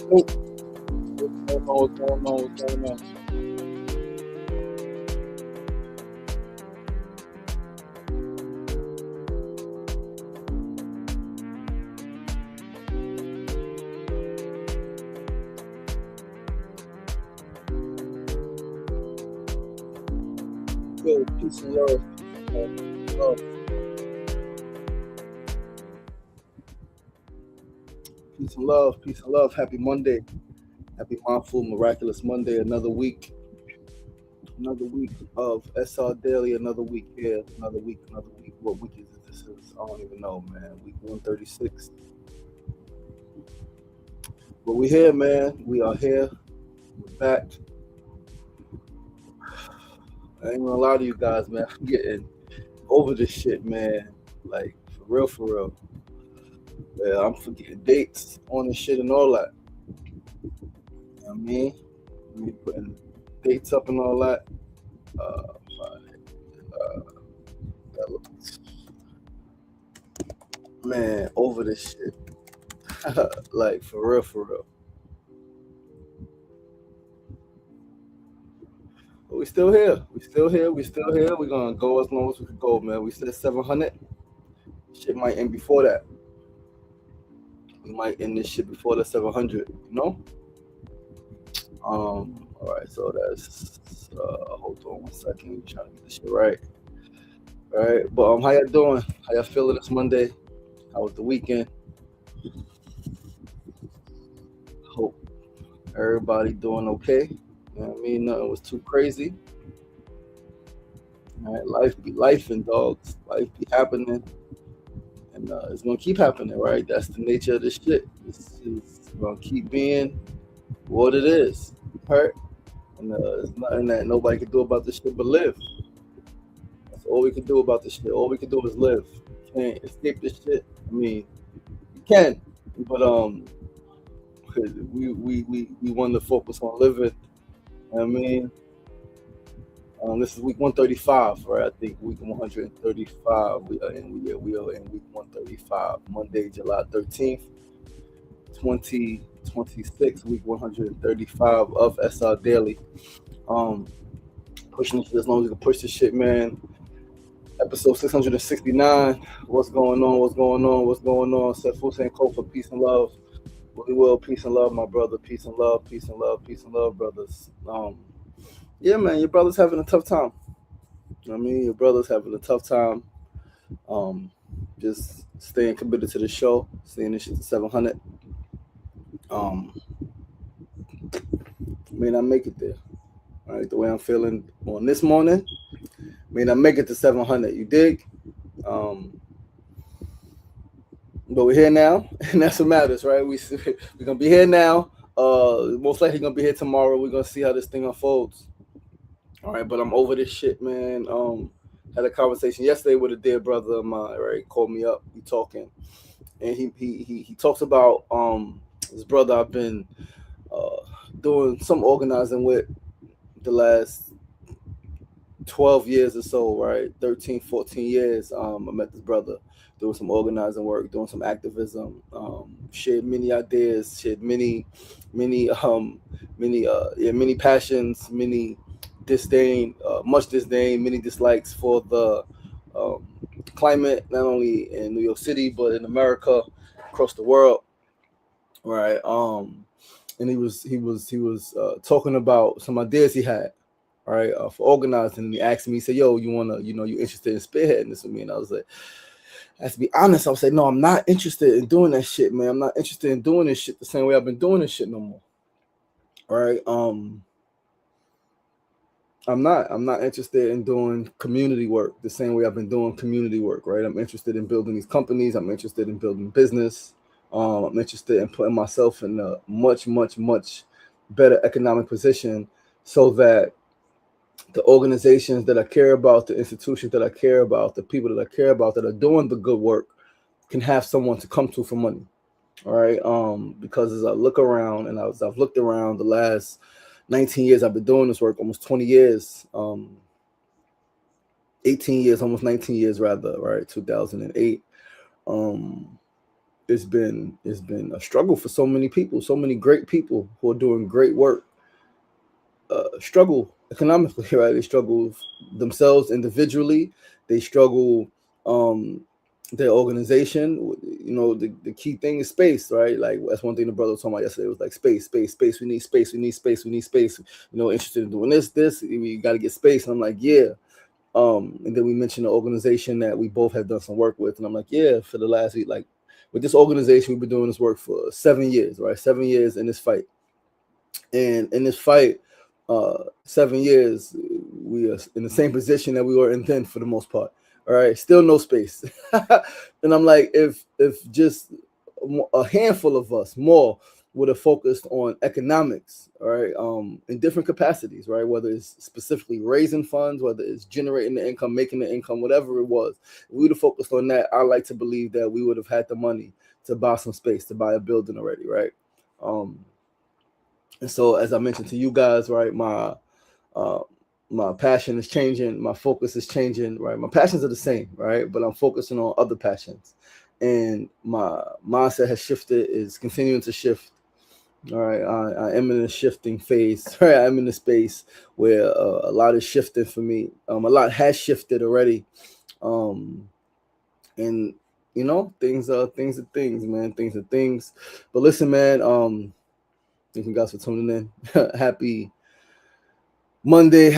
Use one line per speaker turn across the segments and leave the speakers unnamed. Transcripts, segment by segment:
What's going on? What's going on? What's going on? Yo, peace and love. Love. Peace and love. Peace and love. Happy Monday. Happy Mindful Miraculous Monday. Another week. Another week of SRDaily. Another week here. Another week. Another week. What week is it? This is, I don't even know, man. Week 136. But we here, man. We are here. We're back. I ain't gonna lie to you guys, man. I'm getting over this shit, man. Like, for real, for real. Yeah, I'm forgetting dates on this shit and all that. You know what I mean? Me putting dates up and all that. That looks, man, over this shit. Like, for real, for real. But we still here. We still here. We still here. We're gonna go as long as we can go, man. We said 700. Shit might end before that. We might end this shit before the 700. You know? All right. So that's. Hold on 1 second. I'm trying to get this shit right. All right. But how y'all doing? How y'all feeling this Monday? How was the weekend? Hope everybody doing okay. You know what I mean? Nothing was too crazy. All right, life be life and dogs. Life be happening. And it's gonna keep happening, right? That's the nature of this shit. It's gonna keep being what it is. Right? And there's nothing that nobody can do about this shit but live. That's all we can do about this shit. All we can do is live. You can't escape this shit. I mean, you can, but we want to focus on living. You know what I mean, this is week 135, right? I think week 135. We are in week 135, Monday, July 13th, 2026, week 135 of SRDaily. Pushing this shit as long as we can push this shit, man. Episode 669. What's going on? What's going on? What's going on? Seth Hussein Cole for peace and love. Willie Will, peace and love, my brother. Peace and love, peace and love, peace and love, brothers. Yeah, man, your brother's having a tough time. You know what I mean, your brother's having a tough time. Just staying committed to the show, seeing this shit to 700. May not make it there. All right, the way I'm feeling on this morning, may not make it to 700. You dig? But we're here now, and that's what matters, right? We're gonna be here now. Most likely gonna be here tomorrow. We're gonna see how this thing unfolds. All right, but I'm over this shit, man. Had a conversation yesterday with a dear brother of mine. Right, called me up. We talking, and he talks about his brother. I've been doing some organizing with the last 12 years or so, right? 13, 14 years. I met this brother doing some organizing work, doing some activism, shared many ideas, shared many passions, many disdain, much disdain, many dislikes for the climate, not only in New York City, but in America, across the world, right? And he was talking about some ideas he had, right, for organizing. And he asked me, he said, "Yo, you interested in spearheading this with me?" And I was like, I have to be honest. I would say, no, I'm not interested in doing that shit, man. I'm not interested in doing this shit the same way I've been doing this shit no more. All right. I'm not interested in doing community work the same way I've been doing community work, right? I'm interested in building these companies. I'm interested in building business. I'm interested in putting myself in a much, much, much better economic position so that the organizations that I care about, the institutions that I care about, the people that I care about that are doing the good work can have someone to come to for money. All right. Because as I look around and I've looked around the last 19 years I've been doing this work, almost 20 years, 18 years, almost 19 years rather, right? 2008. it's been a struggle for so many people, so many great people who are doing great work. Struggle economically, right? They struggle themselves individually. They struggle um, their organization. You know, the key thing is space, right? Like that's one thing the brother was talking about yesterday. It was like space. We need space. We need space. We need space. You know, interested in doing this. We got to get space. And I'm like, yeah. And then we mentioned the organization that we both have done some work with, and I'm like, yeah, for the last week, like with this organization, we've been doing this work for 7 years, right? 7 years in this fight. And in this fight, 7 years, we are in the same position that we were in then for the most part. All right, still no space. And I'm like, if just a handful of us more would have focused on economics, all right, in different capacities, right, whether it's specifically raising funds, whether it's generating the income, making the income, whatever it was, if we would have focused on that, I like to believe that we would have had the money to buy some space, to buy a building already, right? And so, as I mentioned to you guys, right, uh, my passion is changing, my focus is changing, right? My passions are the same, right? But I'm focusing on other passions, and my mindset has shifted, is continuing to shift. All right, I am in a shifting phase. Right, I'm in a space where a lot is shifting for me. A lot has shifted already, and you know, things are things, man. Things are things. But listen, man. Thank you guys for tuning in. Happy Monday,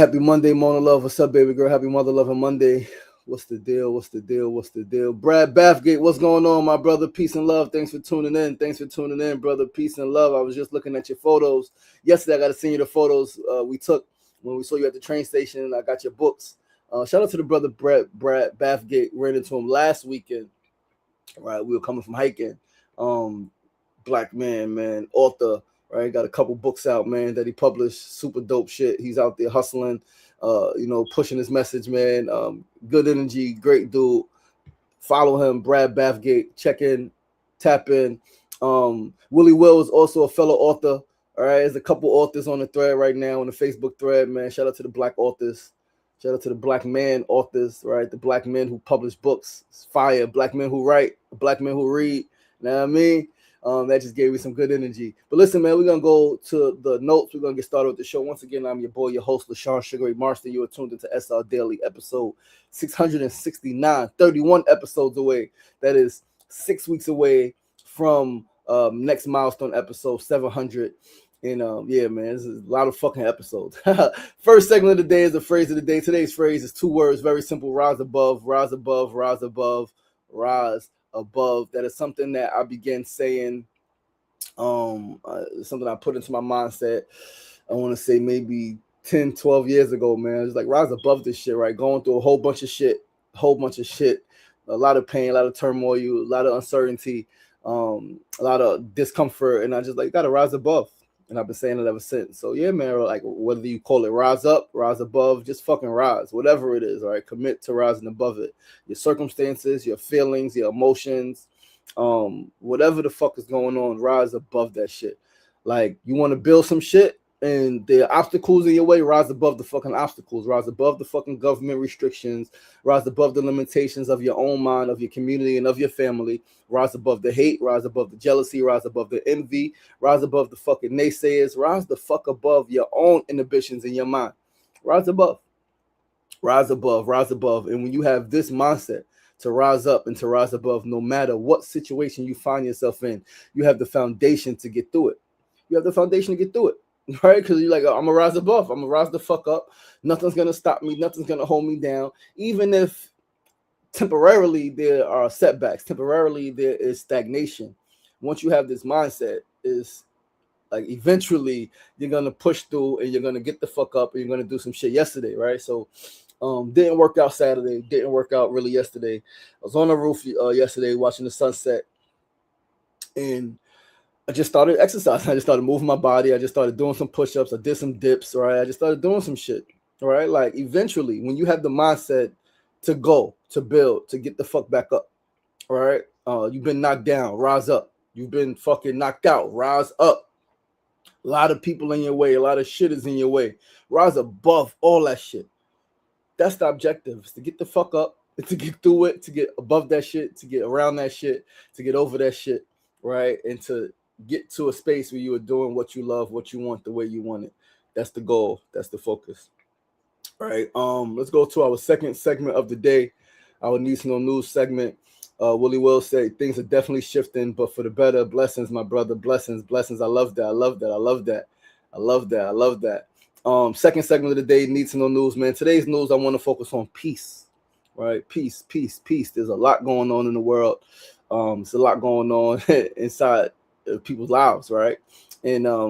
Mona Love. What's up, baby girl? Happy Mother Loving Monday. What's the deal? What's the deal? What's the deal? Brad Bathgate, what's going on, my brother? Peace and love. Thanks for tuning in, brother. Peace and love. I was just looking at your photos. Yesterday, I got to send you the photos we took when we saw you at the train station. I got your books. Shout out to the brother Brad Bathgate. Ran into him last weekend. Right, we were coming from hiking. Black man, author. Right, got a couple books out, man, that he published. Super dope shit. He's out there hustling, you know, pushing his message, man. Good energy, great dude. Follow him, Brad Bathgate. Check in, tap in. Willie Will is also a fellow author. All right, there's a couple authors on the thread right now on the Facebook thread, man. Shout out to the black authors. Shout out to the black man authors, right? The black men who publish books. It's fire. Black men who write, black men who read. You know what I mean? That just gave me some good energy. But listen, man, we're going to go to the notes. We're going to get started with the show. Once again, I'm your boy, your host, LaShawn Sugar Ray Marston. You are tuned into SRDaily, episode 669, 31 episodes away. That is 6 weeks away from next milestone episode, 700. And yeah, man, this is a lot of fucking episodes. First segment of the day is the phrase of the day. Today's phrase is 2 words, very simple: rise above, rise above, rise above, rise above. That is something that I began saying, something I put into my mindset, I want to say maybe 10, 12 years ago, man. It's like, rise above this shit, right? Going through a whole bunch of shit, a lot of pain, a lot of turmoil, a lot of uncertainty, a lot of discomfort, and I just like, gotta rise above. And I've been saying it ever since. So yeah, man, like whether you call it rise up, rise above, just fucking rise, whatever it is, all right? Commit to rising above it. Your circumstances, your feelings, your emotions, whatever the fuck is going on, rise above that shit. Like, you want to build some shit and there are obstacles in your way, rise above the fucking obstacles, rise above the fucking government restrictions, rise above the limitations of your own mind, of your community, and of your family, rise above the hate, rise above the jealousy, rise above the envy, rise above the fucking naysayers, rise the fuck above your own inhibitions in your mind. Rise above, rise above, rise above. And when you have this mindset to rise up and to rise above, no matter what situation you find yourself in, you have the foundation to get through it. You have the foundation to get through it, right? Because you're like, I'm gonna rise above, I'm gonna rise the fuck up. Nothing's gonna stop me, nothing's gonna hold me down. Even if temporarily there are setbacks, temporarily there is stagnation. Once you have this mindset, is like eventually you're gonna push through and you're gonna get the fuck up and you're gonna do some shit. Yesterday, right? So didn't work out Saturday, didn't work out really yesterday. I was on the roof yesterday watching the sunset, and I just started exercising. I just started moving my body. I just started doing some push-ups. I did some dips, right? I just started doing some shit, right? Like, eventually, when you have the mindset to go, to build, to get the fuck back up, right? You've been knocked down, rise up. You've been fucking knocked out, rise up. A lot of people in your way, a lot of shit is in your way. Rise above all that shit. That's the objective, is to get the fuck up to get through it, to get above that shit, to get around that shit, to get over that shit, right? And to get to a space where you are doing what you love, what you want, the way you want it. That's the goal. That's the focus. All right. Let's go to our second segment of the day, our Needs to Know News segment. Willie Will said things are definitely shifting, but for the better. Blessings, my brother. Blessings, blessings. I love that. I love that. I love that. I love that. I love that. Second segment of the day, Needs to Know News, man. Today's news, I want to focus on peace. Right? Peace, peace, peace. There's a lot going on in the world. There's a lot going on inside people's lives, right? And I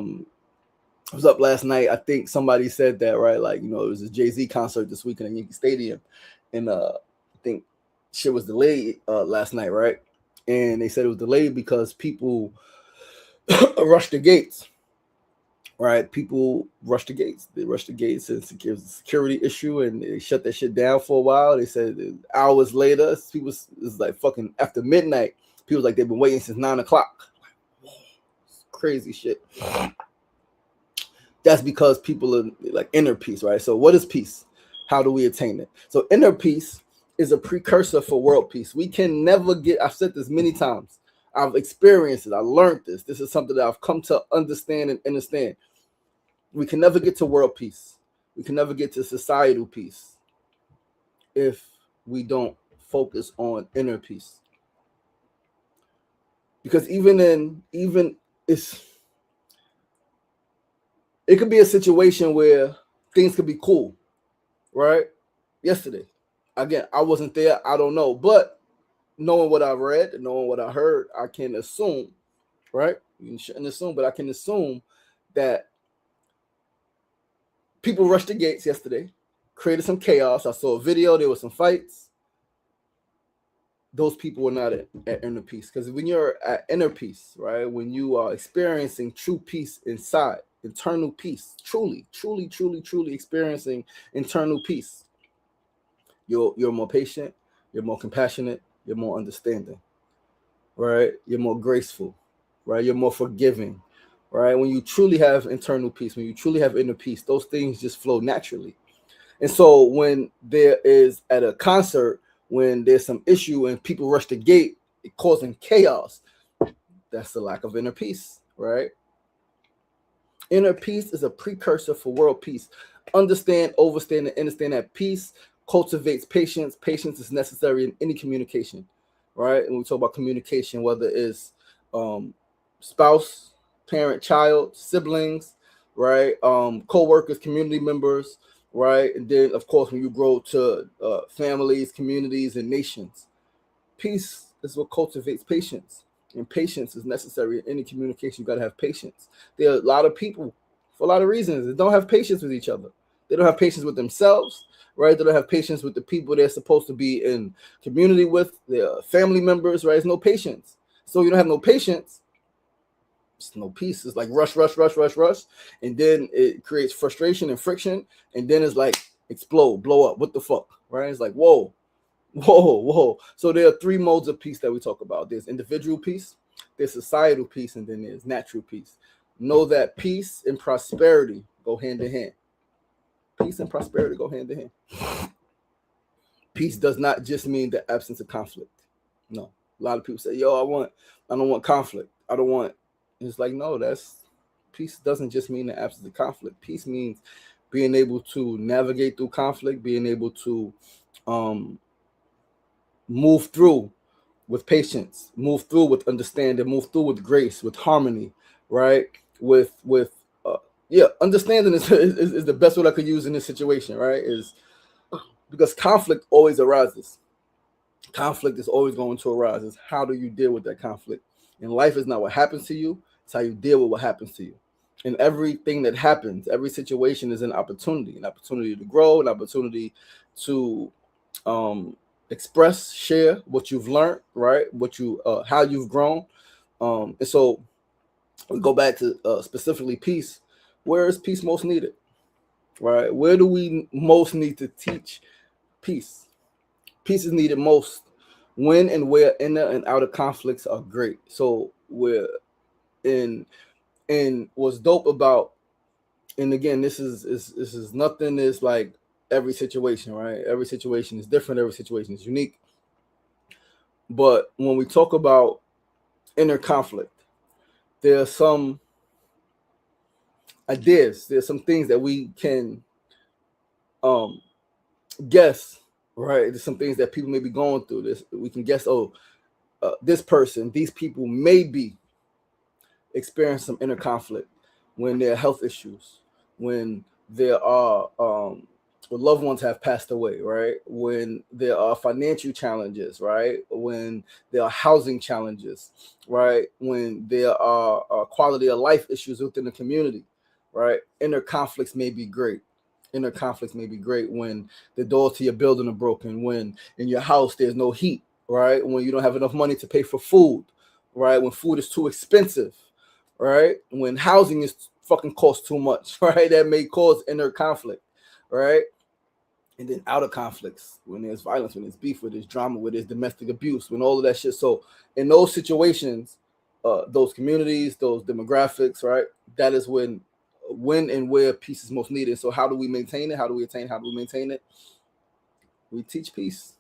was up last night. I think somebody said that, right? Like, you know, it was a Jay-Z concert this weekend in Yankee Stadium. And I think shit was delayed last night, right? And they said it was delayed because people rushed the gates, right? People rushed the gates. They rushed the gates, and it was a security issue, and they shut that shit down for a while. They said hours later, people, it's like fucking after midnight. People like they've been waiting since 9 o'clock. Crazy shit. That's because people are like inner peace, right? So what is peace? How do we attain it? So inner peace is a precursor for world peace. We can never get, I've said this many times. I've experienced it. I learned this. This is something that I've come to understand and understand. We can never get to world peace. We can never get to societal peace if we don't focus on inner peace. Because it could be a situation where things could be cool, right? Yesterday. Again, I wasn't there. I don't know. But knowing what I read, knowing what I heard, I can assume, right? You shouldn't assume, but I can assume that people rushed the gates yesterday, created some chaos. I saw a video. There were some fights. Those people were not at inner peace. Because when you're at inner peace, right, when you are experiencing true peace inside, internal peace, truly experiencing internal peace, you're more patient, you're more compassionate, you're more understanding, right? You're more graceful, right? You're more forgiving, right? When you truly have internal peace, when you truly have inner peace, those things just flow naturally. And so when there is at a concert, when there's some issue and people rush the gate, it causing chaos, that's the lack of inner peace, right? Inner peace is a precursor for world peace. Understand, overstand, and understand that peace cultivates patience. Patience is necessary in any communication, right? And we talk about communication, whether it's spouse, parent, child, siblings, right? Co-workers, community members, right? And then, of course, when you grow to families, communities, and nations, peace is what cultivates patience. And patience is necessary in any communication. You got to have patience. There are a lot of people, for a lot of reasons, that don't have patience with each other. They don't have patience with themselves, right? They don't have patience with the people they're supposed to be in community with, their family members, right? There's no patience. So you don't have no patience, it's no peace. It's like rush. And then it creates frustration and friction. And then it's like explode, blow up. What the fuck, right? It's like, whoa. So there are three modes of peace that we talk about. There's individual peace, there's societal peace, and then there's natural peace. Know that peace and prosperity go hand in hand. Peace and prosperity go hand in hand. Peace does not just mean the absence of conflict. No. A lot of people say, yo, I don't want conflict. I don't want. It's like, no, peace doesn't just mean the absence of conflict. Peace means being able to navigate through conflict, being able to move through with patience, move through with understanding, move through with grace, with harmony, right? With understanding is the best word I could use in this situation, right? Is because conflict always arises. Conflict is always going to arise. It's how do you deal with that conflict? And life is not what happens to you, it's how you deal with what happens to you. And everything that happens, every situation is an opportunity to grow, an opportunity to express, share what you've learned, right? How you've grown. And so we go back to specifically peace. Where is peace most needed, right? Where do we most need to teach peace? Peace is needed most when and where inner and outer conflicts are great. So we're in what's dope about, and again, this is nothing is like every situation, right? Every situation is different. Every situation is unique. But when we talk about inner conflict, there are some ideas, there's some things that we can guess, right? There's some things that people may be going through. This we can guess. This person, these people may be experiencing some inner conflict when there are health issues, when there are when loved ones have passed away, right? When there are financial challenges, right? When there are housing challenges, right? When there are quality of life issues within the community, right? Inner conflicts may be great. Inner conflicts may be great when the doors to your building are broken, when in your house there's no heat, right? When you don't have enough money to pay for food, right? When food is too expensive, right? When housing is fucking cost too much, right? That may cause inner conflict, right? And then outer conflicts, when there's violence, when there's beef, when there's drama, when there's domestic abuse, when all of that shit. So in those situations, those communities, those demographics, right? That is when and where peace is most needed. So how do we maintain it? How do we attain? How do we maintain it? We teach peace.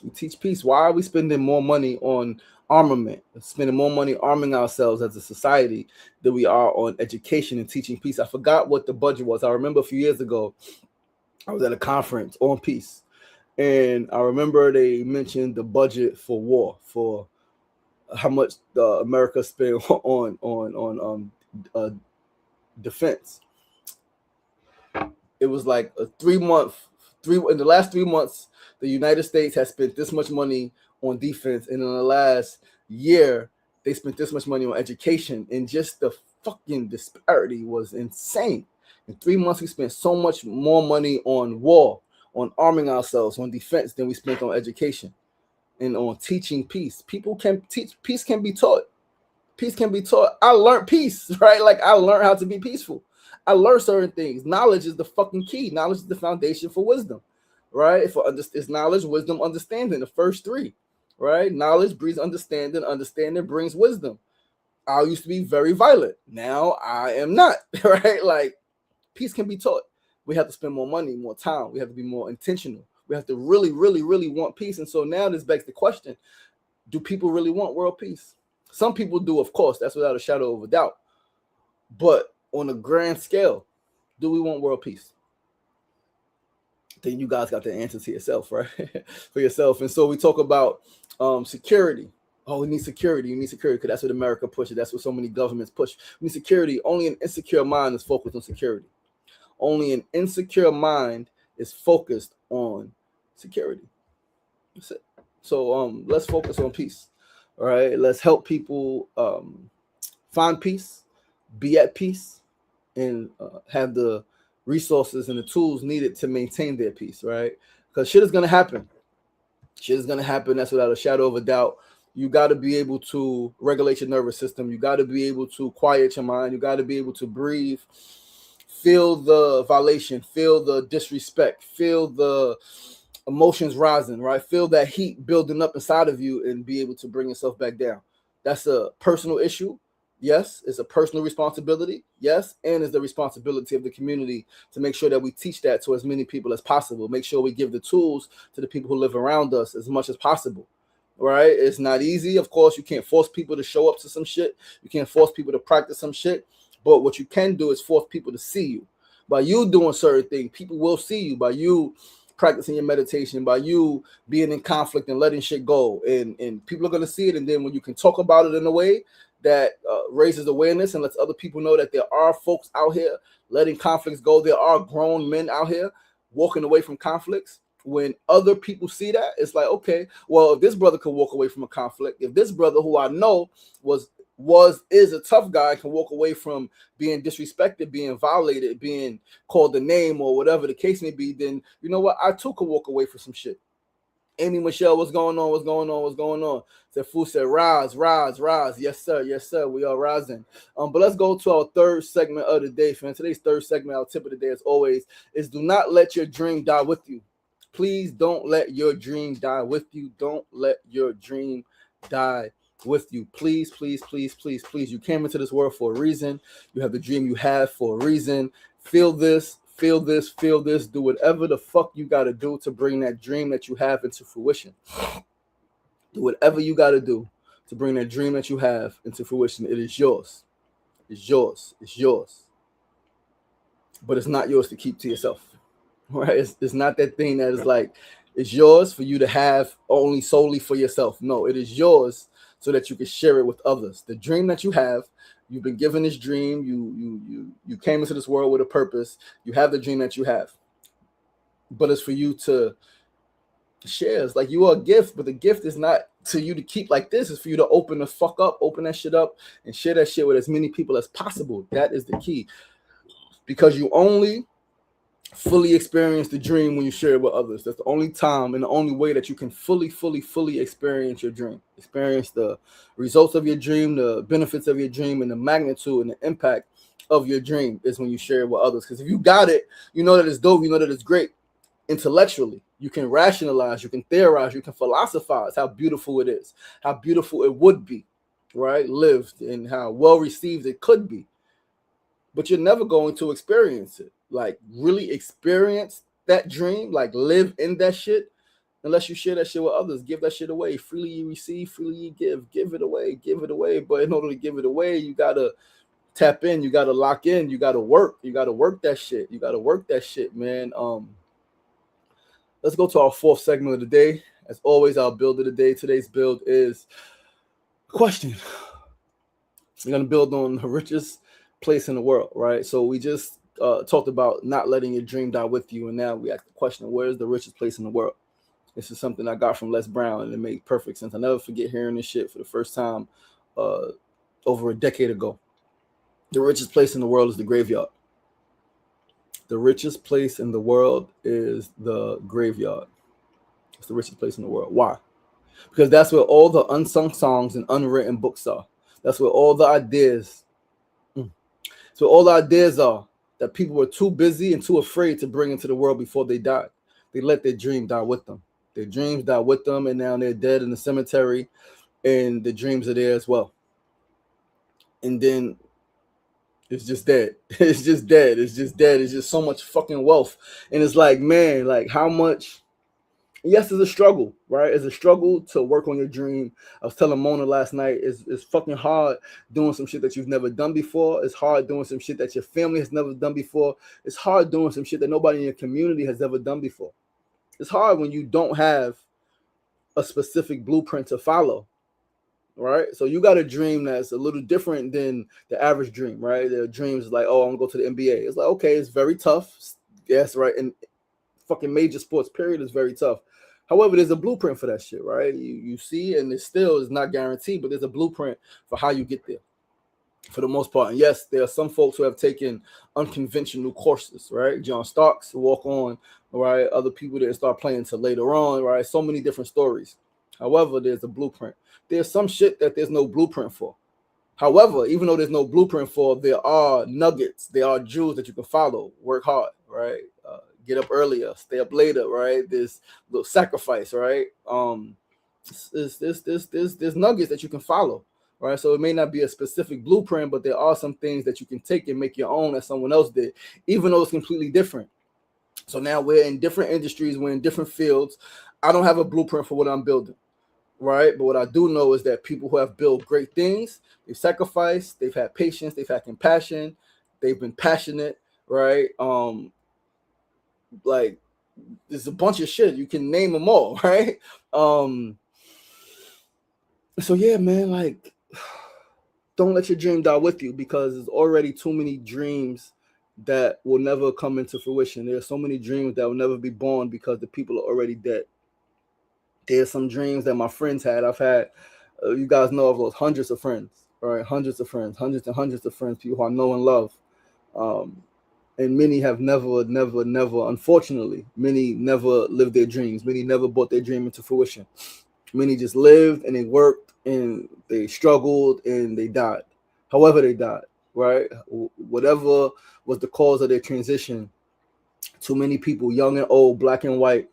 We teach peace. Why are we spending more money on armament, spending more money arming ourselves as a society than we are on education and teaching peace? I forgot what the budget was. I remember a few years ago, I was at a conference on peace, and I remember they mentioned the budget for war, for how much America spent on defense. It was like a 3 month, in the last 3 months, the United States has spent this much money on defense, and in the last year, they spent this much money on education, and just the fucking disparity was insane. In 3 months, we spent so much more money on war, on arming ourselves, on defense than we spent on education and on teaching peace. People can teach, peace can be taught. Peace can be taught. I learned peace, right? Like I learned how to be peaceful. I learned certain things. Knowledge is the fucking key. Knowledge is the foundation for wisdom, right? It's knowledge, wisdom, understanding, the first three, right? Knowledge breeds understanding. Understanding brings wisdom. I used to be very violent. Now I am not, right? Like, peace can be taught. We have to spend more money, more time. We have to be more intentional. We have to really, really, really want peace. And so now this begs the question, do people really want world peace? Some people do, of course. That's without a shadow of a doubt. But on a grand scale, do we want world peace? Then you guys got the answer to yourself, right? For yourself. And so we talk about security. Oh, we need security. You need security because that's what America pushes. That's what so many governments push. We need security. Only an insecure mind is focused on security. Only an insecure mind is focused on security. That's it. So let's focus on peace. All right. Let's help people find peace, be at peace, and have the resources and the tools needed to maintain their peace, right? Because shit is gonna happen. Shit is gonna happen. That's without a shadow of a doubt. You got to be able to regulate your nervous system. You got to be able to quiet your mind. You got to be able to breathe. Feel the violation. Feel the disrespect. Feel the emotions rising, right? Feel that heat building up inside of you and be able to bring yourself back down. That's a personal issue. Yes, it's a personal responsibility. Yes, and it's the responsibility of the community to make sure that we teach that to as many people as possible. Make sure we give the tools to the people who live around us as much as possible. Right? It's not easy. Of course, you can't force people to show up to some shit. You can't force people to practice some shit. But what you can do is force people to see you. By you doing certain things, people will see you. By you practicing your meditation, by you being in conflict and letting shit go. And people are going to see it. And then when you can talk about it in a way that raises awareness and lets other people know that there are folks out here letting conflicts go. There are grown men out here walking away from conflicts. When other people see that, it's like, okay, well, if this brother could walk away from a conflict, if this brother who I know is a tough guy can walk away from being disrespected, being violated, being called a name or whatever the case may be, then you know what? I too could walk away from some shit. Amy Michelle, what's going on? What's going on? What's going on? Fu said, rise, rise, rise. Yes, sir. Yes, sir. We are rising. But let's go to our third segment of the day, fam. Today's third segment, our tip of the day, as always, is do not let your dream die with you. Please don't let your dream die with you. Don't let your dream die with you. Please, please, please, please, please. You came into this world for a reason. You have the dream you have for a reason. Feel this. feel this, do whatever the fuck you got to do to bring that dream that you have into fruition. Do whatever you got to do to bring that dream that you have into fruition. It is yours. It's yours. It's yours. But it's not yours to keep to yourself. Right? It's not that thing that is like, it's yours for you to have only solely for yourself. No, it is yours so that you can share it with others. The dream that you have, you've been given this dream. You came into this world with a purpose. You have the dream that you have. But it's for you to share. It's like you are a gift, but the gift is not to you to keep like this. It's for you to open the fuck up, open that shit up, and share that shit with as many people as possible. That is the key. Because you only fully experience the dream when you share it with others. That's the only time and the only way that you can fully experience your dream. Experience the results of your dream, the benefits of your dream, and the magnitude and the impact of your dream is when you share it with others. Because if you got it, you know that it's dope, you know that it's great. Intellectually, you can rationalize, you can theorize, you can philosophize how beautiful it is, how beautiful it would be, right? Lived, and how well received it could be. But you're never going to experience it. Like really experience that dream, like live in that shit, unless you share that shit with others. Give that shit away. Freely you receive, freely you give. Give it away, give it away. But in order to give it away, you gotta tap in, you gotta lock in, you gotta work that shit. You gotta work that shit, man. Let's go to our fourth segment of the day. As always, our build of the day. Today's build is a question. We're gonna build on the richest place in the world, right? So we just talked about not letting your dream die with you, and now we ask the question, where is the richest place in the world? This is something I got from Les Brown, and it made perfect sense. I never forget hearing this shit for the first time over a decade ago. The richest place in the world is the graveyard. The richest place in the world is the graveyard. It's the richest place in the world. Why? Because that's where all the unsung songs and unwritten books are. That's where all the ideas are that people were too busy and too afraid to bring into the world before they died. They let their dream die with them. Their dreams die with them, and now they're dead in the cemetery, and the dreams are there as well. And then it's just dead. It's just dead. It's just dead. It's just so much fucking wealth. And it's like, man, like how much. Yes, it's a struggle, right? It's a struggle to work on your dream. I was telling Mona last night, it's fucking hard doing some shit that you've never done before. It's hard doing some shit that your family has never done before. It's hard doing some shit that nobody in your community has ever done before. It's hard when you don't have a specific blueprint to follow, right? So you got a dream that's a little different than the average dream, right? Their dreams like, oh, I'm gonna go to the NBA. It's like, okay, it's very tough. Yes, right. And fucking major sports period is very tough. However, there's a blueprint for that shit, right? You see, and it still is not guaranteed, but there's a blueprint for how you get there for the most part. And yes, there are some folks who have taken unconventional courses, right? John Starks, walk on, right? Other people didn't start playing until later on, right? So many different stories. However, there's a blueprint. There's some shit that there's no blueprint for. However, even though there's no blueprint for, there are nuggets, there are jewels that you can follow. Work hard, right? Get up earlier, stay up later, right? There's little sacrifice, right? There's nuggets that you can follow, right? So it may not be a specific blueprint, but there are some things that you can take and make your own that someone else did, even though it's completely different. So now we're in different industries, we're in different fields. I don't have a blueprint for what I'm building, right? But what I do know is that people who have built great things, they've sacrificed, they've had patience, they've had compassion, they've been passionate, right? Like there's a bunch of shit, you can name them all, right? So yeah, man, like don't let your dream die with you, because there's already too many dreams that will never come into fruition. There are so many dreams that will never be born because the people are already dead. There's some dreams that my friends had. I've had, you guys know of those hundreds of friends, right? Hundreds of friends, hundreds and hundreds of friends, people who I know and love. And many have never, unfortunately, many never lived their dreams. Many never brought their dream into fruition. Many just lived and they worked and they struggled and they died. However they died, right? Whatever was the cause of their transition, too many people, young and old, black and white,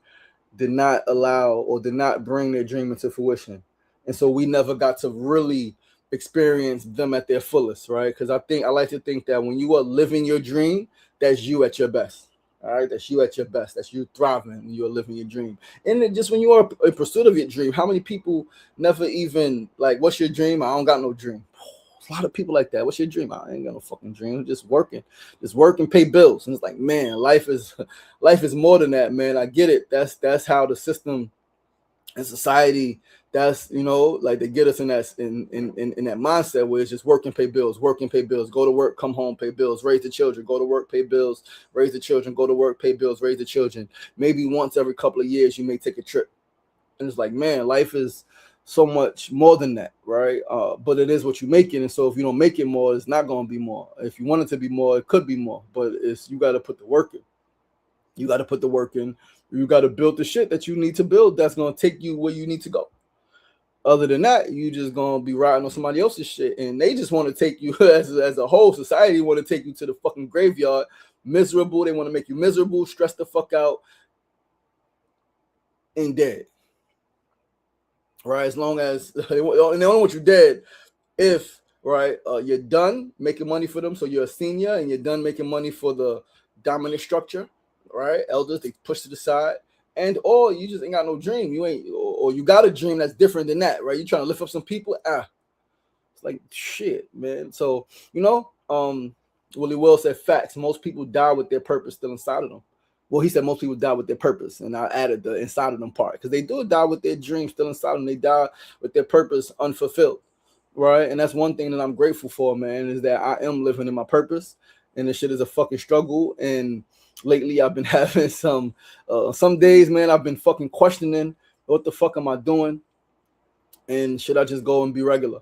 did not allow or did not bring their dream into fruition. And so we never got to really experience them at their fullest, right? Because I like to think that when you are living your dream, that's you at your best. All right, that's you at your best. That's you thriving. You're living your dream. And then just when you are in pursuit of your dream, how many people never even like, what's your dream? I don't got no dream. A lot of people like that. What's your dream? I ain't got no fucking dream. I'm just working, pay bills. And it's like, man, life is more than that, man. I get it. That's how the system and society. That's like they get us in that in that mindset where it's just work and pay bills, go to work, come home, pay bills, raise the children, go to work, pay bills, raise the children, go to work, pay bills, raise the children. Maybe once every couple of years you may take a trip. And it's like, man, life is so much more than that, right? But it is what you make it. And so if you don't make it more, it's not going to be more. If you want it to be more, it could be more. But you got to put the work in. You got to put the work in. You got to build the shit that you need to build that's going to take you where you need to go. Other than that, you just going to be riding on somebody else's shit. And they just want to take you, as a whole society, want to take you to the fucking graveyard, miserable. They want to make you miserable, stressed the fuck out, and dead. Right? As long as they don't want you dead if, right, you're done making money for them. So you're a senior and you're done making money for the dominant structure, right? Elders, they push to the side. And or you just ain't got no dream. You ain't, or you got a dream that's different than that, right? You trying to lift up some people. It's like shit, man. So Willie Will said facts. Most people die with their purpose still inside of them. Well, he said most people die with their purpose, and I added the inside of them part because they do die with their dream still inside of them. They die with their purpose unfulfilled, right? And that's one thing that I'm grateful for, man, is that I am living in my purpose, and this shit is a fucking struggle. And lately, I've been having some days, man, I've been fucking questioning what the fuck am I doing, and should I just go and be regular?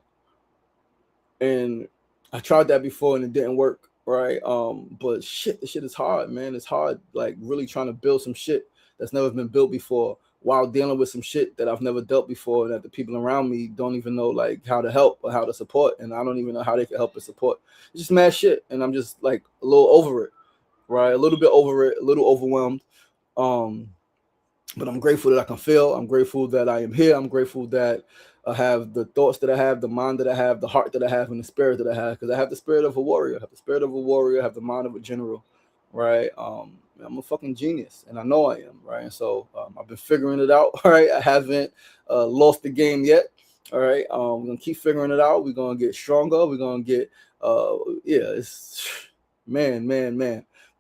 And I tried that before, and it didn't work. Right. But shit, this shit is hard, man. It's hard, like really trying to build some shit that's never been built before while dealing with some shit that I've never dealt before and that the people around me don't even know like how to help or how to support. And I don't even know how they can help and support. It's just mad shit. And I'm just like a little over it, right? A little bit over it, a little overwhelmed. But I'm grateful that I can feel. I'm grateful that I am here. I'm grateful that I have the thoughts that I have, the mind that I have, the heart that I have, and the spirit that I have. Because I have the spirit of a warrior. I have the spirit of a warrior. I have the mind of a general, right? I'm a fucking genius, and I know I am, right? And so I've been figuring it out, all right? I haven't lost the game yet, all right? We're going to keep figuring it out. We're going to get stronger. We're going to get, it's, man.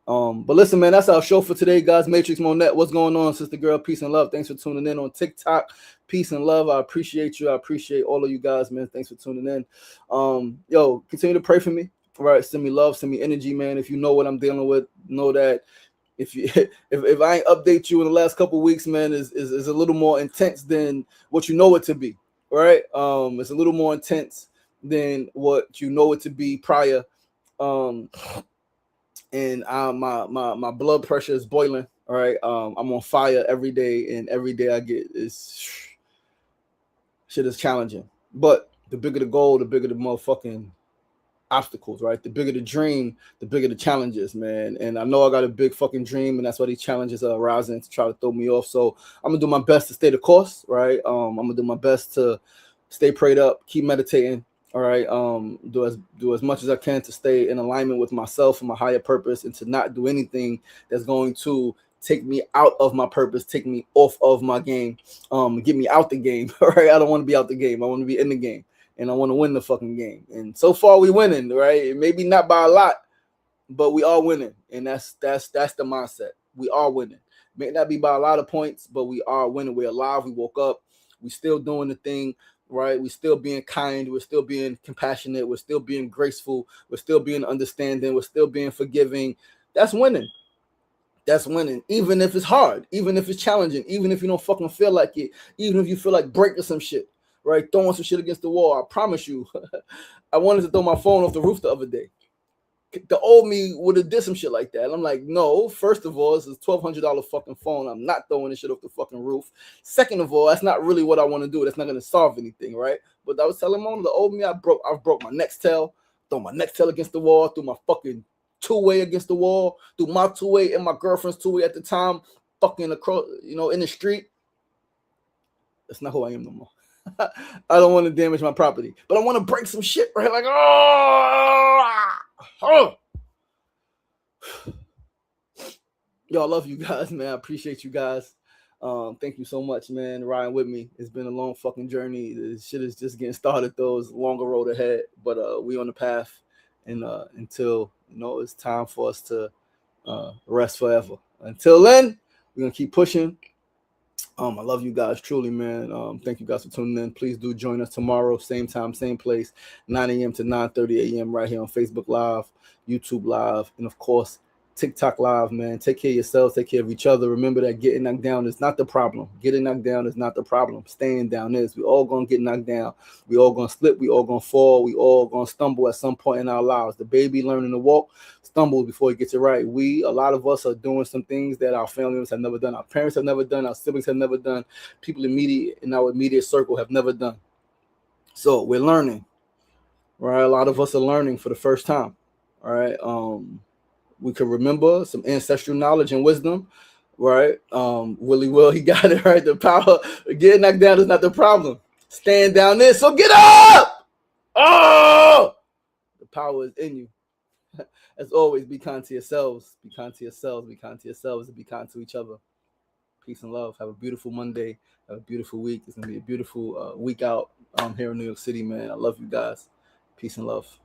But listen, man, that's our show for today, guys. Matrix Monette, what's going on, sister girl? Peace and love. Thanks for tuning in on TikTok. Peace and love. I appreciate you. I appreciate all of you guys, man. Thanks for tuning in. Continue to pray for me. All right, send me love, send me energy, man. If you know what I'm dealing with, know that if I ain't update you in the last couple of weeks, man, is a little more intense than what you know it to be. Right? It's a little more intense than what you know it to be prior. And my blood pressure is boiling. All right, I'm on fire every day, and every day I get shit is challenging. But the bigger the goal, the bigger the motherfucking obstacles, right? The bigger the dream, the bigger the challenges, man. And I know I got a big fucking dream, and that's why these challenges are arising to try to throw me off. So I'm gonna do my best to stay the course, right? I'm gonna do my best to stay prayed up, keep meditating. All right, do as much as I can to stay in alignment with myself and my higher purpose, and to not do anything that's going to take me out of my purpose, take me off of my game, get me out the game. All right, I don't want to be out the game. I want to be in the game, and I want to win the fucking game. And so far, we winning, right? Maybe not by a lot, but we are winning, and that's the mindset. We are winning. May not be by a lot of points, but we are winning. We're alive. We woke up. We still doing the thing. Right, we're still being kind, we're still being compassionate, we're still being graceful, we're still being understanding, we're still being forgiving. That's winning. That's winning. Even if it's hard, even if it's challenging, even if you don't fucking feel like it, even if you feel like breaking some shit, right? Throwing some shit against the wall. I promise you, I wanted to throw my phone off the roof the other day. The old me would have did some shit like that. And I'm like, no, first of all, this is $1,200 fucking phone. I'm not throwing this shit off the fucking roof. Second of all, that's not really what I want to do. That's not going to solve anything, right? But I was telling mom, the old me, I've broke my Nextel, throw my Nextel against the wall, threw my fucking two-way against the wall, threw my two-way and my girlfriend's two-way at the time, fucking across, in the street. That's not who I am no more. I don't want to damage my property, but I want to break some shit, right? Like, oh. Yo, I love you guys, man. I appreciate you guys. Thank you so much, man, riding with me. It's been a long fucking journey. This shit is just getting started, though. It's a longer road ahead, but we on the path, and until it's time for us to rest forever. Until then, we're gonna keep pushing. I love you guys truly, man. Thank you guys for tuning in. Please do join us tomorrow, same time, same place, 9 a.m. to 9:30 a.m. right here on Facebook Live, YouTube Live, and of course TikTok Live, man. Take care of yourselves, take care of each other. Remember that getting knocked down is not the problem. Getting knocked down is not the problem. Staying down is. We all gonna get knocked down. We all gonna slip. We all gonna fall. We all gonna stumble at some point in our lives. The baby learning to walk stumbles before he gets it right. A lot of us are doing some things that our family members have never done. Our parents have never done. Our siblings have never done. People in our immediate circle have never done. So we're learning, right? A lot of us are learning for the first time, all right? We can remember some ancestral knowledge and wisdom, right? Willie Will, he got it right. The power getting knocked down is not the problem. Stand down there, so get up! Oh! The power is in you. As always, be kind to yourselves. Be kind to yourselves. Be kind to yourselves, and be kind to each other. Peace and love. Have a beautiful Monday. Have a beautiful week. It's gonna be a beautiful week out here in New York City, man. I love you guys. Peace and love.